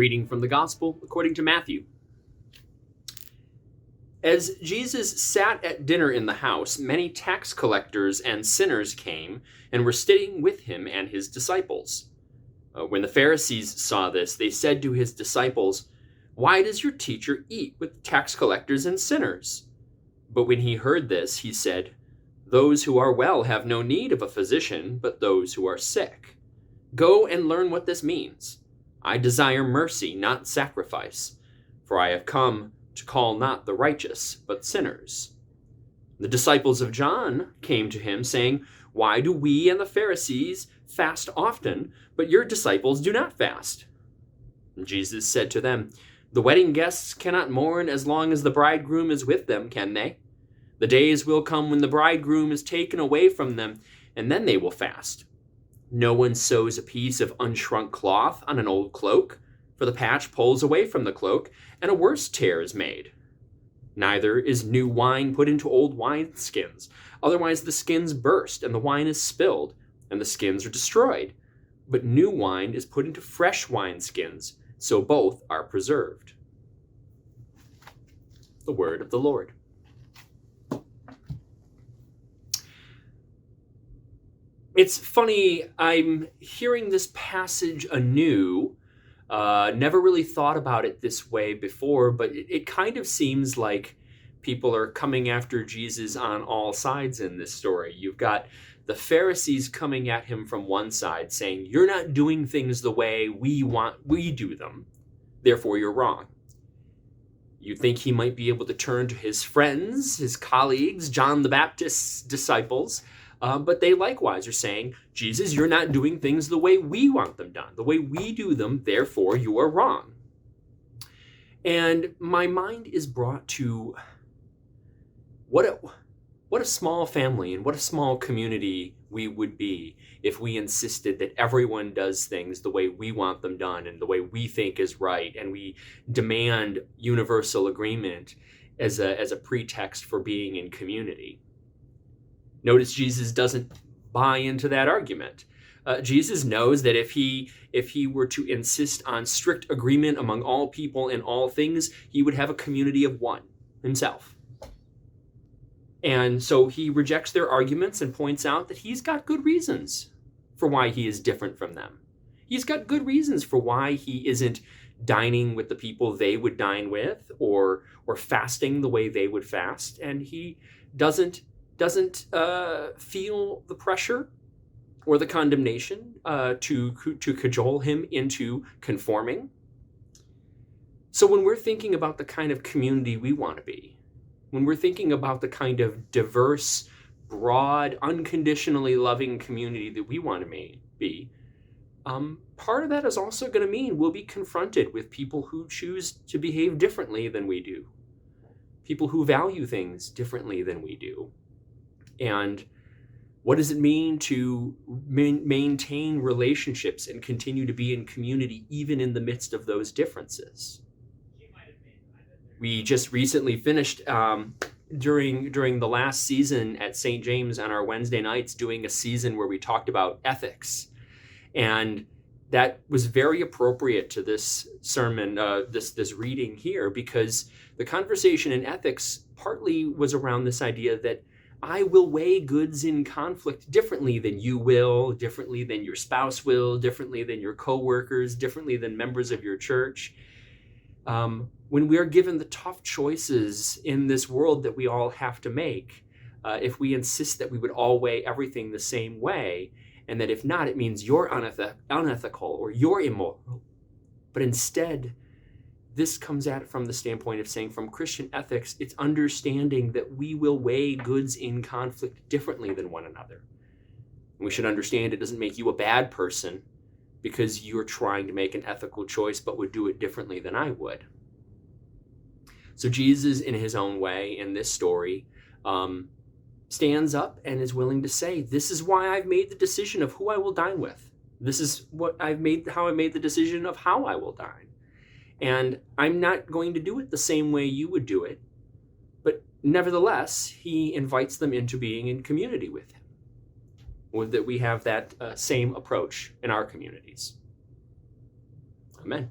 A reading from the Gospel according to Matthew. As Jesus sat at dinner in the house, many tax collectors and sinners came and were sitting with him and his disciples. When the Pharisees saw this, they said to his disciples, "Why does your teacher eat with tax collectors and sinners?" But when he heard this, he said, "Those who are well have no need of a physician, but those who are sick. Go and learn what this means. I desire mercy, not sacrifice, for I have come to call not the righteous, but sinners." The disciples of John came to him, saying, "Why do we and the Pharisees fast often, but your disciples do not fast?" And Jesus said to them, "The wedding guests cannot mourn as long as the bridegroom is with them, can they? The days will come when the bridegroom is taken away from them, and then they will fast. No one sews a piece of unshrunk cloth on an old cloak, for the patch pulls away from the cloak, and a worse tear is made. Neither is new wine put into old wineskins. Otherwise the skins burst, and the wine is spilled, and the skins are destroyed. But new wine is put into fresh wineskins, so both are preserved." The word of the Lord. It's funny, I'm hearing this passage anew. Never really thought about it this way before, but it kind of seems like people are coming after Jesus on all sides in this story. You've got the Pharisees coming at him from one side, saying, "You're not doing things the way we do them, therefore you're wrong." You think he might be able to turn to his friends, his colleagues, John the Baptist's disciples, but they likewise are saying, "Jesus, you're not doing things the way we want them done, the way we do them, therefore you are wrong." And my mind is brought to what a small family and what a small community we would be if we insisted that everyone does things the way we want them done and the way we think is right, and we demand universal agreement as a pretext for being in community. Notice Jesus doesn't buy into that argument. Jesus knows that if he were to insist on strict agreement among all people in all things, he would have a community of one, himself. And so he rejects their arguments and points out that he's got good reasons for why he is different from them. He's got good reasons for why he isn't dining with the people they would dine with, or fasting the way they would fast. And he doesn't feel the pressure or the condemnation to cajole him into conforming. So when we're thinking about the kind of community we want to be, when we're thinking about the kind of diverse, broad, unconditionally loving community that we want to be, part of that is also going to mean we'll be confronted with people who choose to behave differently than we do, people who value things differently than we do. And what does it mean to maintain relationships and continue to be in community even in the midst of those differences? We just recently finished during the last season at St. James on our Wednesday nights doing a season where we talked about ethics. And that was very appropriate to this sermon, this reading here, because the conversation in ethics partly was around this idea that I will weigh goods in conflict differently than you will, differently than your spouse will, differently than your coworkers, differently than members of your church. When we are given the tough choices in this world that we all have to make, if we insist that we would all weigh everything the same way, and that if not, it means you're unethical or you're immoral. But instead, this comes at it from the standpoint of saying, from Christian ethics, it's understanding that we will weigh goods in conflict differently than one another. And we should understand it doesn't make you a bad person because you're trying to make an ethical choice but would do it differently than I would. So Jesus, in his own way, in this story, stands up and is willing to say, this is why I've made the decision of who I will dine with. This is how I made the decision of how I will dine. And I'm not going to do it the same way you would do it. But nevertheless, he invites them into being in community with him. That we have that same approach in our communities. Amen.